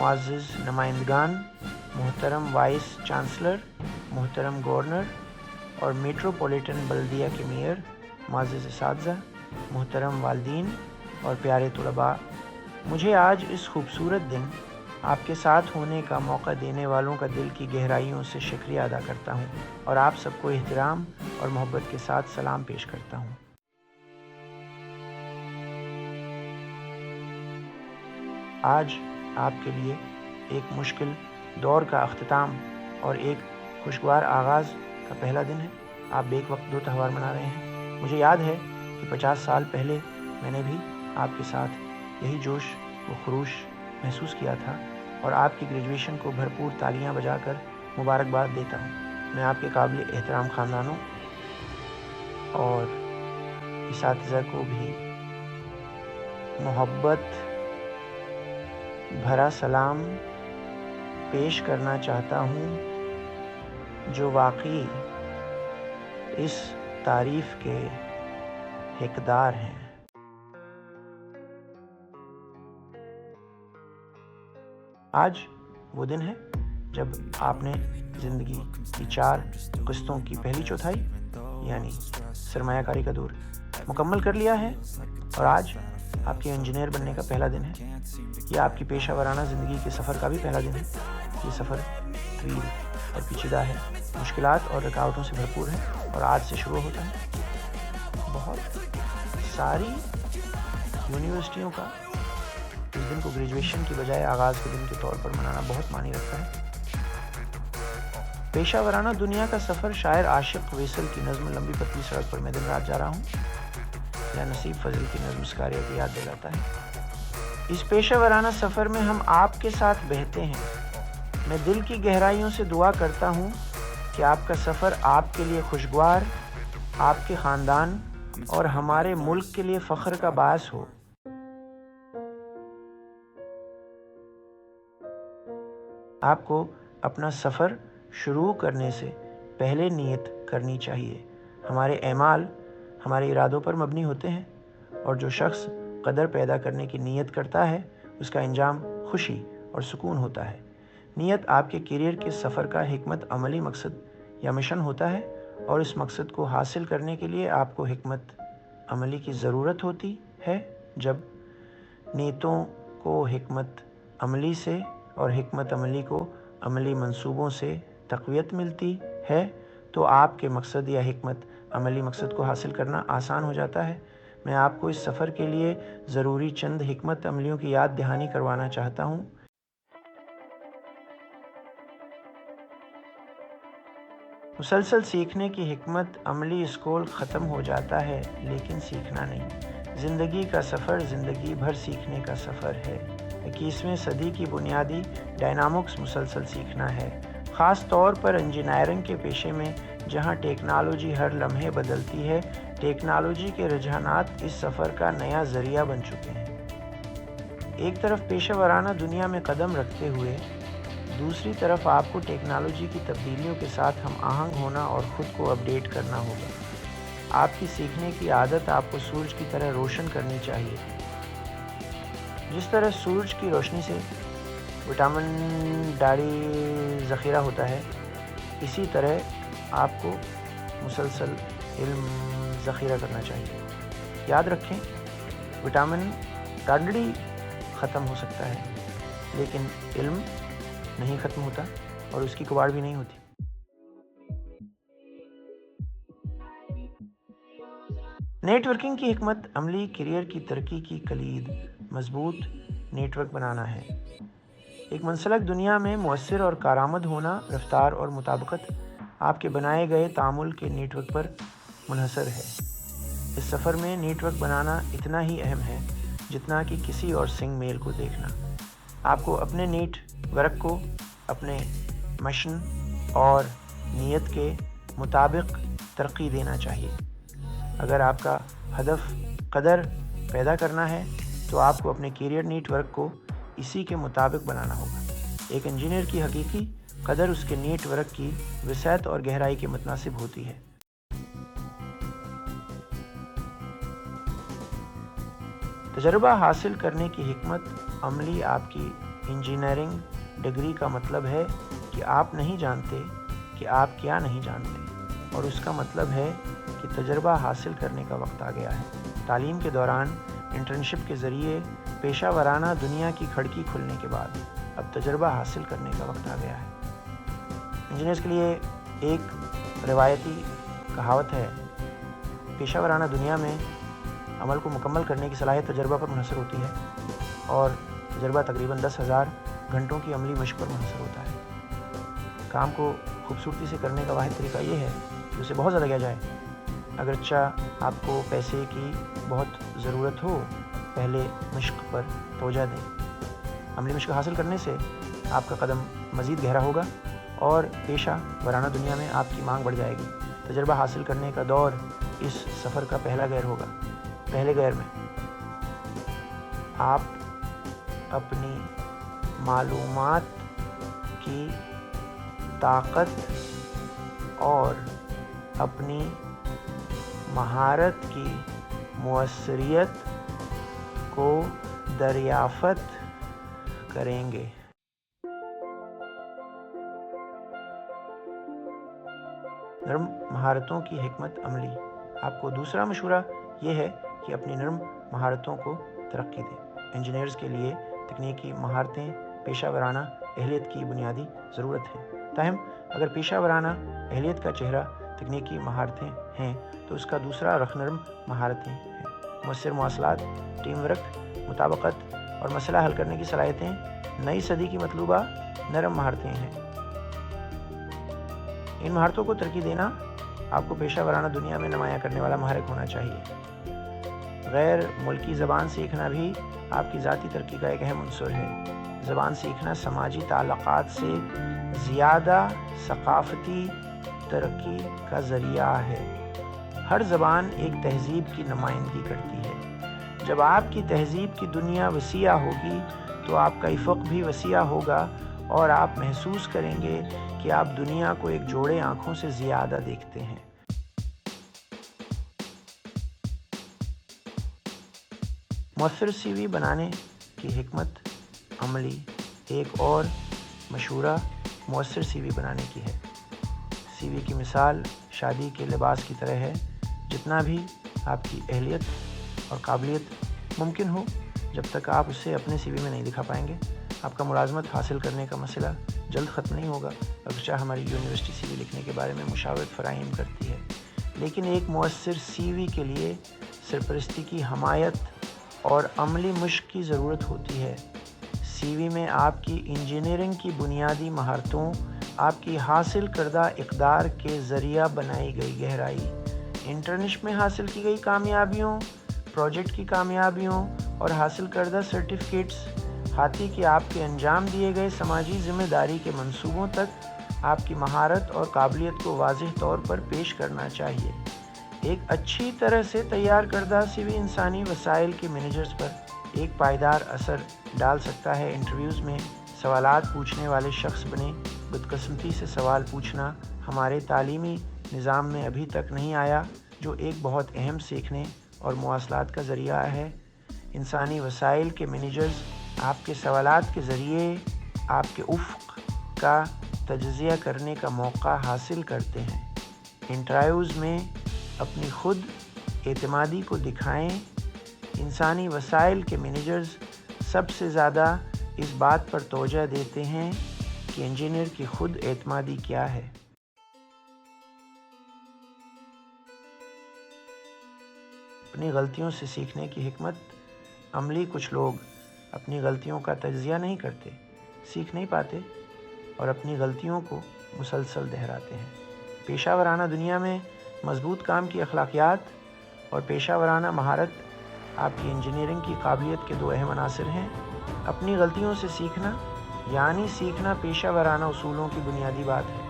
معزز نمائندگان، محترم vice chancellor, محترم گورنر اور میٹروپولیٹن بلدیہ کے میئر، معزز اساتذہ، محترم والدین اور پیارے طلباء، مجھے آج اس خوبصورت دن آپ کے ساتھ ہونے کا موقع دینے والوں کا دل کی گہرائیوں سے شکریہ ادا کرتا ہوں اور آپ سب کو احترام اور محبت کے ساتھ سلام پیش کرتا ہوں۔ آج آپ کے لیے ایک مشکل دور کا اختتام اور ایک خوشگوار آغاز کا پہلا دن ہے۔ آپ بیک وقت 2 تہوار منا رہے ہیں۔ مجھے یاد ہے کہ 50 سال پہلے میں نے بھی آپ کے ساتھ یہی جوش و خروش محسوس کیا تھا اور آپ کی گریجویشن کو بھرپور تالیاں بجا کر مبارکباد دیتا ہوں۔ میں آپ کے قابل احترام خاندانوں اور اساتذہ کو بھی محبت بھرا سلام پیش کرنا چاہتا ہوں، جو واقعی اس تعریف کے حقدار ہیں۔ آج وہ دن ہے جب آپ نے زندگی کی 4 قسطوں کی پہلی چوتھائی یعنی سرمایہ کاری کا دور مکمل کر لیا ہے، اور آج آپ کے انجینئر بننے کا پہلا دن ہے۔ یہ آپ کی پیشہ ورانہ زندگی کے سفر کا بھی پہلا دن ہے۔ یہ سفر طویل اور پیچیدہ ہے، مشکلات اور رکاوٹوں سے بھرپور ہے اور آج سے شروع ہوتا ہے۔ بہت ساری یونیورسٹیوں کا اس دن کو گریجویشن کی بجائے آغاز کے دن کے طور پر منانا بہت معنی رکھتا ہے۔ پیشہ ورانہ دنیا کا سفر شاعر عاشق ویسل کی نظم لمبی پتلی سڑک پر میں دن رات جا رہا ہوں یا نصیب فضل کی نظم سکاریہ کی یاد دلاتا ہے۔ اس پیشہ ورانہ سفر میں ہم آپ کے ساتھ بہتے ہیں۔ میں دل کی گہرائیوں سے دعا کرتا ہوں کہ آپ کا سفر آپ کے لیے خوشگوار، آپ کے خاندان اور ہمارے ملک کے لیے فخر کا باعث ہو۔ آپ کو اپنا سفر شروع کرنے سے پہلے نیت کرنی چاہیے۔ ہمارے اعمال ہمارے ارادوں پر مبنی ہوتے ہیں، اور جو شخص قدر پیدا کرنے کی نیت کرتا ہے اس کا انجام خوشی اور سکون ہوتا ہے۔ نیت آپ کے کیریئر کے سفر کا حکمت عملی مقصد یا مشن ہوتا ہے، اور اس مقصد کو حاصل کرنے کے لیے آپ کو حکمت عملی کی ضرورت ہوتی ہے۔ جب نیتوں کو حکمت عملی سے اور حکمت عملی کو عملی منصوبوں سے تقویت ملتی ہے تو آپ کے مقصد یا حکمت عملی مقصد کو حاصل کرنا آسان ہو جاتا ہے۔ میں آپ کو اس سفر کے لیے ضروری چند حکمت عملیوں کی یاد دہانی کروانا چاہتا ہوں۔ مسلسل سیکھنے کی حکمت عملی اسکول ختم ہو جاتا ہے لیکن سیکھنا نہیں۔ زندگی کا سفر زندگی بھر سیکھنے کا سفر ہے۔ 21ویں صدی کی بنیادی ڈائنامکس مسلسل سیکھنا ہے، خاص طور پر انجینئرنگ کے پیشے میں جہاں ٹیکنالوجی ہر لمحے بدلتی ہے۔ ٹیکنالوجی کے رجحانات اس سفر کا نیا ذریعہ بن چکے ہیں۔ ایک طرف پیشہ ورانہ دنیا میں قدم رکھتے ہوئے، دوسری طرف آپ کو ٹیکنالوجی کی تبدیلیوں کے ساتھ ہم آہنگ ہونا اور خود کو اپڈیٹ کرنا ہوگا۔ آپ کی سیکھنے کی عادت آپ کو سورج کی طرح روشن کرنی چاہیے۔ جس طرح سورج کی روشنی سے وٹامن ڈی ذخیرہ ہوتا ہے، اسی طرح آپ کو مسلسل علم ذخیرہ کرنا چاہیے۔ یاد رکھیں، وٹامن ڈی ختم ہو سکتا ہے لیکن علم نہیں ختم ہوتا اور اس کی کباڑ بھی نہیں ہوتی۔ نیٹ ورکنگ کی حکمت عملی کیریئر کی ترقی کی کلید مضبوط نیٹ ورک بنانا ہے۔ ایک منسلک دنیا میں مؤثر اور کارآمد ہونا، رفتار اور مطابقت آپ کے بنائے گئے تعامل کے نیٹ ورک پر منحصر ہے۔ اس سفر میں نیٹ ورک بنانا اتنا ہی اہم ہے جتنا کہ کسی اور سنگ میل کو دیکھنا۔ آپ کو اپنے نیٹ ورک کو اپنے مشن اور نیت کے مطابق ترقی دینا چاہیے۔ اگر آپ کا ہدف قدر پیدا کرنا ہے تو آپ کو اپنے کیریئر نیٹ ورک کو اسی کے مطابق بنانا ہوگا۔ ایک انجینئر کی حقیقی قدر اس کے نیٹ ورک کی وسعت اور گہرائی کے متناسب ہوتی ہے۔ تجربہ حاصل کرنے کی حکمت عملی آپ کی انجینئرنگ ڈگری کا مطلب ہے کہ آپ نہیں جانتے کہ آپ کیا نہیں جانتے، اور اس کا مطلب ہے کہ تجربہ حاصل کرنے کا وقت آ گیا ہے۔ تعلیم کے دوران انٹرنشپ کے ذریعے پیشہ ورانہ دنیا کی کھڑکی کھلنے کے بعد اب تجربہ حاصل کرنے کا وقت آ گیا ہے۔ انجینئرز کے لیے ایک روایتی کہاوت ہے، پیشہ ورانہ دنیا میں عمل کو مکمل کرنے کی صلاحیت تجربہ پر منحصر ہوتی ہے، اور تجربہ تقریباً 10,000 گھنٹوں کی عملی مشق پر منحصر ہوتا ہے۔ کام کو خوبصورتی سے کرنے کا واحد طریقہ یہ ہے کہ اسے بہت زیادہ کیا جائے۔ اگرچہ آپ کو پیسے کی بہت ضرورت ہو، پہلے مشق پر توجہ دیں۔ عملی مشق حاصل کرنے سے آپ کا قدم مزید گہرا ہوگا اور پیشہ ورانہ دنیا میں آپ کی مانگ بڑھ جائے گی۔ تجربہ حاصل کرنے کا دور اس سفر کا پہلا گیئر ہوگا۔ پہلے گیئر میں آپ اپنی معلومات کی طاقت اور اپنی مہارت کی مؤثریت کو دریافت کریں گے۔ نرم مہارتوں کی حکمت عملی۔ آپ کو دوسرا مشورہ یہ ہے کہ اپنی نرم مہارتوں کو ترقی دیں۔ انجینئرز کے لیے تکنیکی مہارتیں پیشہ ورانہ اہلیت کی بنیادی ضرورت ہیں۔ تاہم اگر پیشہ ورانہ اہلیت کا چہرہ تکنیکی مہارتیں ہیں تو اس کا دوسرا رخ نرم مہارتیں ہیں۔ مؤثر مواصلات، ٹیم ورک، مطابقت اور مسئلہ حل کرنے کی صلاحیتیں نئی صدی کی مطلوبہ نرم مہارتیں ہیں۔ ان مہارتوں کو ترقی دینا آپ کو پیشہ ورانہ دنیا میں نمایاں کرنے والا محرک ہونا چاہیے۔ غیر ملکی زبان سیکھنا بھی آپ کی ذاتی ترقی کا ایک اہم عنصر ہے۔ زبان سیکھنا سماجی تعلقات سے زیادہ ثقافتی ترقی کا ذریعہ ہے۔ ہر زبان ایک تہذیب کی نمائندگی کرتی ہے۔ جب آپ کی تہذیب کی دنیا وسیع ہوگی تو آپ کا افق بھی وسیع ہوگا اور آپ محسوس کریں گے کہ آپ دنیا کو ایک جوڑے آنکھوں سے زیادہ دیکھتے ہیں۔ مؤثر سی وی بنانے کی حکمت عملی۔ ایک اور مشورہ مؤثر سی وی بنانے کی ہے۔ سی وی کی مثال شادی کے لباس کی طرح ہے، جتنا بھی آپ کی اہلیت اور قابلیت ممکن ہو، جب تک آپ اسے اپنے سی وی میں نہیں دکھا پائیں گے، آپ کا ملازمت حاصل کرنے کا مسئلہ جلد ختم نہیں ہوگا۔ اگرچہ ہماری یونیورسٹی سی وی لکھنے کے بارے میں مشاورت فراہم کرتی ہے، لیکن ایک مؤثر سی وی کے لیے سرپرستی کی حمایت اور عملی مشق کی ضرورت ہوتی ہے۔ سی وی میں آپ کی انجینئرنگ کی بنیادی مہارتوں، آپ کی حاصل کردہ اقدار کے ذریعہ بنائی گئی گہرائی، انٹرنشپ میں حاصل کی گئی کامیابیوں، پروجیکٹ کی کامیابیوں اور حاصل کردہ سرٹیفکیٹس، ہاتھی کہ آپ کے انجام دیے گئے سماجی ذمہ داری کے منصوبوں تک آپ کی مہارت اور قابلیت کو واضح طور پر پیش کرنا چاہیے۔ ایک اچھی طرح سے تیار کردہ سی وی انسانی وسائل کے مینیجرز پر ایک پائیدار اثر ڈال سکتا ہے۔ انٹرویوز میں سوالات پوچھنے والے شخص بنے۔ بدقسمتی سے سوال پوچھنا ہمارے تعلیمی نظام میں ابھی تک نہیں آیا، جو ایک بہت اہم سیکھنے اور مواصلات کا ذریعہ ہے۔ انسانی وسائل کے مینیجرز آپ کے سوالات کے ذریعے آپ کے افق کا تجزیہ کرنے کا موقع حاصل کرتے ہیں۔ انٹرویوز میں اپنی خود اعتمادی کو دکھائیں۔ انسانی وسائل کے مینیجرز سب سے زیادہ اس بات پر توجہ دیتے ہیں کہ انجینئر کی خود اعتمادی کیا ہے۔ اپنی غلطیوں سے سیکھنے کی حکمت عملی۔ کچھ لوگ اپنی غلطیوں کا تجزیہ نہیں کرتے، سیکھ نہیں پاتے اور اپنی غلطیوں کو مسلسل دہراتے ہیں۔ پیشہ ورانہ دنیا میں مضبوط کام کی اخلاقیات اور پیشہ ورانہ مہارت آپ کی انجینئرنگ کی قابلیت کے دو اہم عناصر ہیں۔ اپنی غلطیوں سے سیکھنا یعنی سیکھنا پیشہ ورانہ اصولوں کی بنیادی بات ہے۔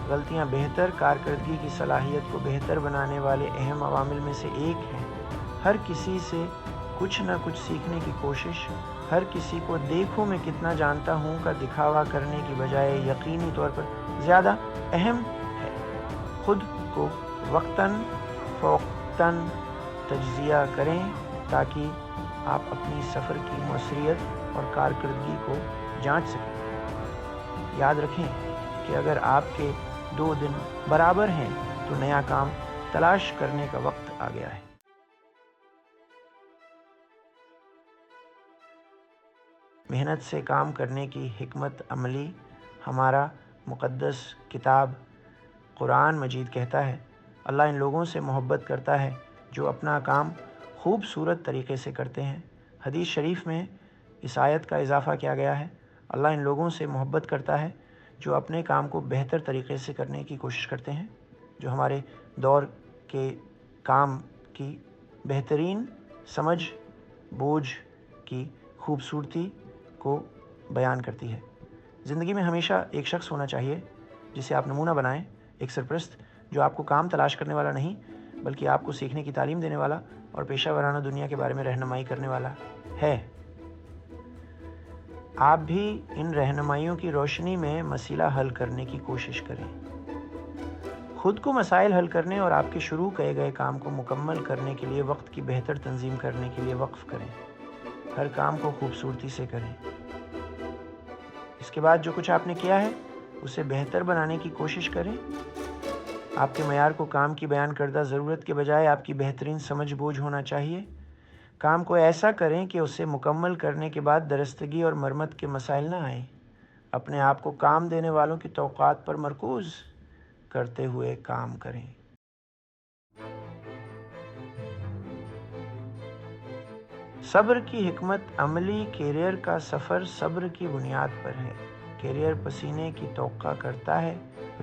غلطیاں بہتر کارکردگی کی صلاحیت کو بہتر بنانے والے اہم عوامل میں سے ایک ہیں۔ ہر کسی سے کچھ نہ کچھ سیکھنے کی کوشش، ہر کسی کو دیکھو میں کتنا جانتا ہوں کا دکھاوا کرنے کی بجائے یقینی طور پر زیادہ اہم ہے۔ خود کو وقتاً فوقتاً تجزیہ کریں تاکہ آپ اپنی سفر کی مؤثریت اور کارکردگی کو جانچ سکیں۔ یاد رکھیں کہ اگر آپ کے 2 دن برابر ہیں تو نیا کام تلاش کرنے کا وقت آ گیا ہے۔ محنت سے کام کرنے کی حکمت عملی ہمارا مقدس کتاب قرآن مجید کہتا ہے، اللہ ان لوگوں سے محبت کرتا ہے جو اپنا کام خوبصورت طریقے سے کرتے ہیں۔ حدیث شریف میں اس آیت کا اضافہ کیا گیا ہے، اللہ ان لوگوں سے محبت کرتا ہے جو اپنے کام کو بہتر طریقے سے کرنے کی کوشش کرتے ہیں، جو ہمارے دور کے کام کی بہترین سمجھ بوجھ کی خوبصورتی کو بیان کرتی ہے۔ زندگی میں ہمیشہ ایک شخص ہونا چاہیے جسے آپ نمونہ بنائیں، ایک سرپرست جو آپ کو کام تلاش کرنے والا نہیں بلکہ آپ کو سیکھنے کی تعلیم دینے والا اور پیشہ ورانہ دنیا کے بارے میں رہنمائی کرنے والا ہے۔ آپ بھی ان رہنمائیوں کی روشنی میں مسئلہ حل کرنے کی کوشش کریں۔ خود کو مسائل حل کرنے اور آپ کے شروع کیے گئے کام کو مکمل کرنے کے لیے وقت کی بہتر تنظیم کرنے کے لیے وقف کریں۔ ہر کام کو خوبصورتی سے کریں۔ اس کے بعد جو کچھ آپ نے کیا ہے اسے بہتر بنانے کی کوشش کریں۔ آپ کے معیار کو کام کی بیان کردہ ضرورت کے بجائے آپ کی بہترین سمجھ بوجھ ہونا چاہیے۔ کام کو ایسا کریں کہ اسے مکمل کرنے کے بعد درستگی اور مرمت کے مسائل نہ آئیں۔ اپنے آپ کو کام دینے والوں کی توقعات پر مرکوز کرتے ہوئے کام کریں۔ صبر کی حکمت عملی کیریئر کا سفر صبر کی بنیاد پر ہے۔ کیریئر پسینے کی توقع کرتا ہے،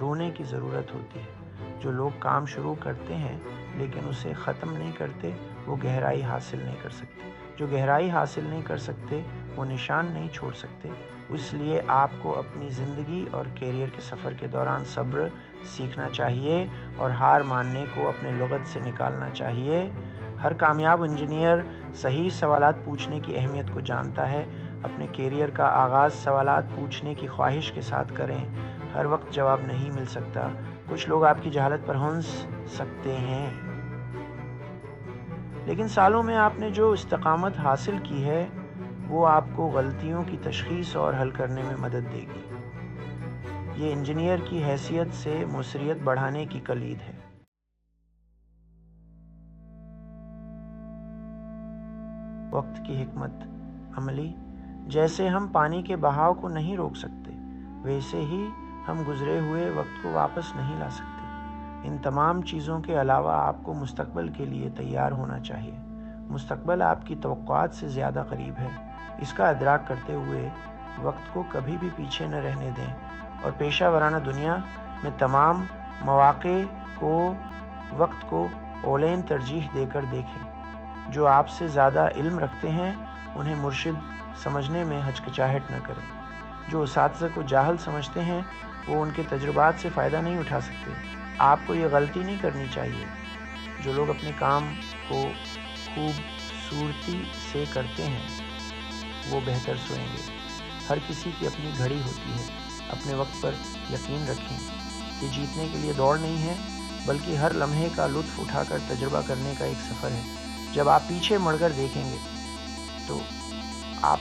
رونے کی ضرورت ہوتی ہے۔ جو لوگ کام شروع کرتے ہیں لیکن اسے ختم نہیں کرتے وہ گہرائی حاصل نہیں کر سکتے۔ جو گہرائی حاصل نہیں کر سکتے وہ نشان نہیں چھوڑ سکتے۔ اس لیے آپ کو اپنی زندگی اور کیریئر کے سفر کے دوران صبر سیکھنا چاہیے اور ہار ماننے کو اپنے لغت سے نکالنا چاہیے۔ ہر کامیاب انجینئر صحیح سوالات پوچھنے کی اہمیت کو جانتا ہے۔ اپنے کیریئر کا آغاز سوالات پوچھنے کی خواہش کے ساتھ کریں۔ ہر وقت جواب نہیں مل سکتا۔ کچھ لوگ آپ کی جہالت پر ہنس سکتے ہیں، لیکن سالوں میں آپ نے جو استقامت حاصل کی ہے وہ آپ کو غلطیوں کی تشخیص اور حل کرنے میں مدد دے گی۔ یہ انجینئر کی حیثیت سے موثریت بڑھانے کی کلید ہے۔ وقت کی حکمت عملی، جیسے ہم پانی کے بہاؤ کو نہیں روک سکتے ویسے ہی ہم گزرے ہوئے وقت کو واپس نہیں لا سکتے۔ ان تمام چیزوں کے علاوہ آپ کو مستقبل کے لیے تیار ہونا چاہیے۔ مستقبل آپ کی توقعات سے زیادہ قریب ہے۔ اس کا ادراک کرتے ہوئے وقت کو کبھی بھی پیچھے نہ رہنے دیں اور پیشہ ورانہ دنیا میں تمام مواقع کو وقت کو اولین ترجیح دے کر دیکھیں۔ جو آپ سے زیادہ علم رکھتے ہیں انہیں مرشد سمجھنے میں ہچکچاہٹ نہ کریں۔ جو اساتذہ کو جاہل سمجھتے ہیں وہ ان کے تجربات سے فائدہ نہیں اٹھا سکتے۔ آپ کو یہ غلطی نہیں کرنی چاہیے۔ جو لوگ اپنے کام کو خوبصورتی سے کرتے ہیں وہ بہتر سوئیں گے۔ ہر کسی کی اپنی گھڑی ہوتی ہے۔ اپنے وقت پر یقین رکھیں۔ یہ جیتنے کے لیے دوڑ نہیں ہے بلکہ ہر لمحے کا لطف اٹھا کر تجربہ کرنے کا ایک سفر ہے۔ جب آپ پیچھے مڑ کر دیکھیں گے تو آپ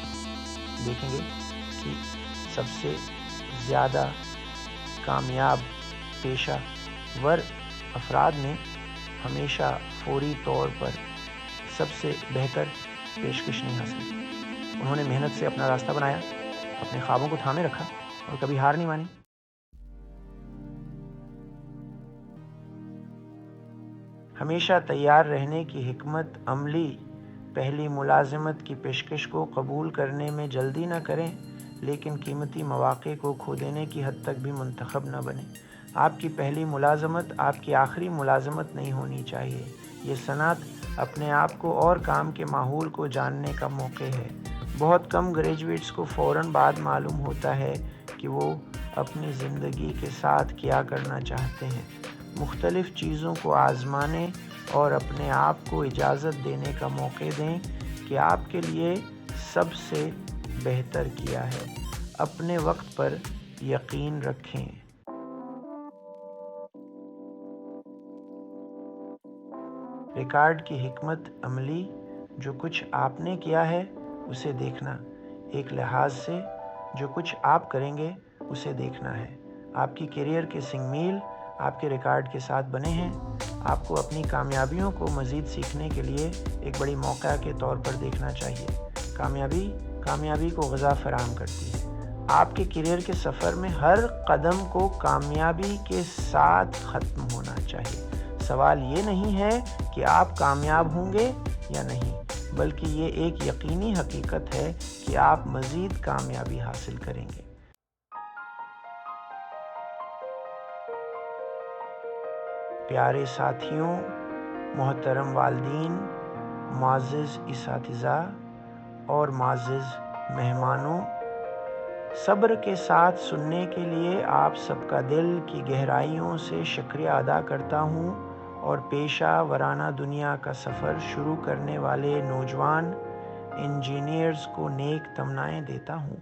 دیکھیں گے کہ سب سے زیادہ کامیاب پیشہ ور افراد نے ہمیشہ فوری طور پر سب سے بہتر پیشکش نہیں حاصل کی۔ انہوں نے محنت سے اپنا راستہ بنایا، اپنے خوابوں کو تھامے رکھا اور کبھی ہار نہیں مانی۔ ہمیشہ تیار رہنے کی حکمت عملی، پہلی ملازمت کی پیشکش کو قبول کرنے میں جلدی نہ کریں لیکن قیمتی مواقع کو کھو دینے کی حد تک بھی منتخب نہ بنیں۔ آپ کی پہلی ملازمت آپ کی آخری ملازمت نہیں ہونی چاہیے۔ یہ صنعت اپنے آپ کو اور کام کے ماحول کو جاننے کا موقع ہے۔ بہت کم گریجویٹس کو فوراً بعد معلوم ہوتا ہے کہ وہ اپنی زندگی کے ساتھ کیا کرنا چاہتے ہیں۔ مختلف چیزوں کو آزمانے اور اپنے آپ کو اجازت دینے کا موقع دیں کہ آپ کے لیے سب سے بہتر کیا ہے۔ اپنے وقت پر یقین رکھیں۔ ریکارڈ کی حکمت عملی، جو کچھ آپ نے کیا ہے اسے دیکھنا۔ ایک لحاظ سے جو کچھ آپ کریں گے اسے دیکھنا ہے۔ آپ کی کیریئر کے سنگ میل آپ کے ریکارڈ کے ساتھ بنے ہیں۔ آپ کو اپنی کامیابیوں کو مزید سیکھنے کے لیے ایک بڑی موقع کے طور پر دیکھنا چاہیے۔ کامیابی کو غذا فراہم کرتی ہے۔ آپ کے کیریئر کے سفر میں ہر قدم کو کامیابی کے ساتھ ختم ہونا چاہیے۔ سوال یہ نہیں ہے کہ آپ کامیاب ہوں گے یا نہیں، بلکہ یہ ایک یقینی حقیقت ہے کہ آپ مزید کامیابی حاصل کریں گے۔ پیارے ساتھیوں، محترم والدین، معزز اساتذہ اور معزز مہمانوں، صبر کے ساتھ سننے کے لیے آپ سب کا دل کی گہرائیوں سے شکریہ ادا کرتا ہوں، اور پیشہ ورانہ دنیا کا سفر شروع کرنے والے نوجوان انجینئرز کو نیک تمنائیں دیتا ہوں۔